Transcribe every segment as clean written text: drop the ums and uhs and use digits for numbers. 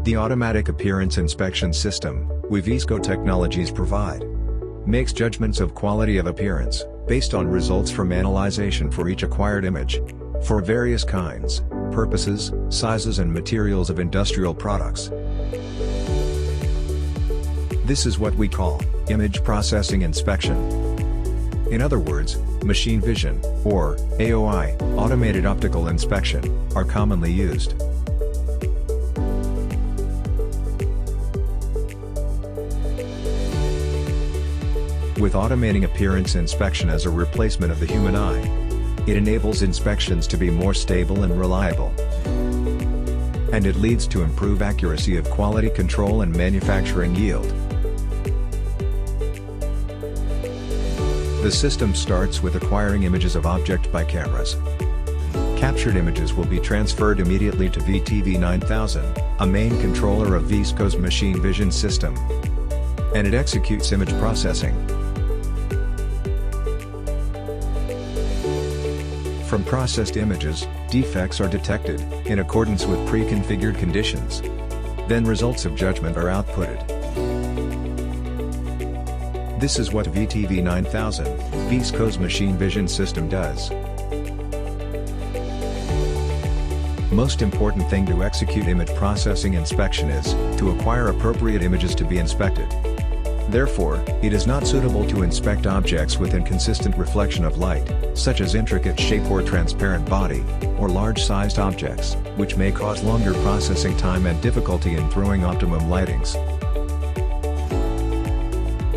The automatic appearance inspection system, ViSCO technologies provide, makes judgments of quality of appearance, based on results from analyzation for each acquired image, for various kinds, purposes, sizes and materials of industrial products. This is what we call image processing inspection. In other words, machine vision, or AOI, automated optical inspection, are commonly used. With automating appearance inspection as a replacement of the human eye, it enables inspections to be more stable and reliable. And it leads to improved accuracy of quality control and manufacturing yield. The system starts with acquiring images of object by cameras. Captured images will be transferred immediately to VTV-9000, a main controller of ViSCO's machine vision system. And it executes image processing. From processed images, defects are detected, in accordance with pre-configured conditions. Then results of judgment are outputted. This is what VTV-9000, ViSCO's machine vision system does. Most important thing to execute image processing inspection is, to acquire appropriate images to be inspected. Therefore, it is not suitable to inspect objects with inconsistent reflection of light, such as intricate shape or transparent body, or large-sized objects, which may cause longer processing time and difficulty in throwing optimum lightings.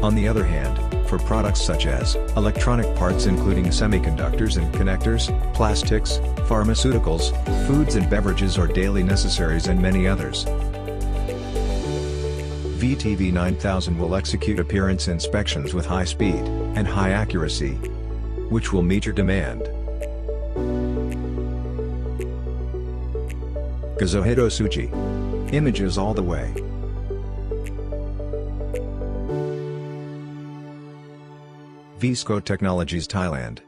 On the other hand, for products such as electronic parts including semiconductors and connectors, plastics, pharmaceuticals, foods and beverages or daily necessaries and many others, VTV-9000 will execute appearance inspections with high speed and high accuracy, which will meet your demand. Gazohiro Suji. Images all the way. ViSCO Technologies Thailand.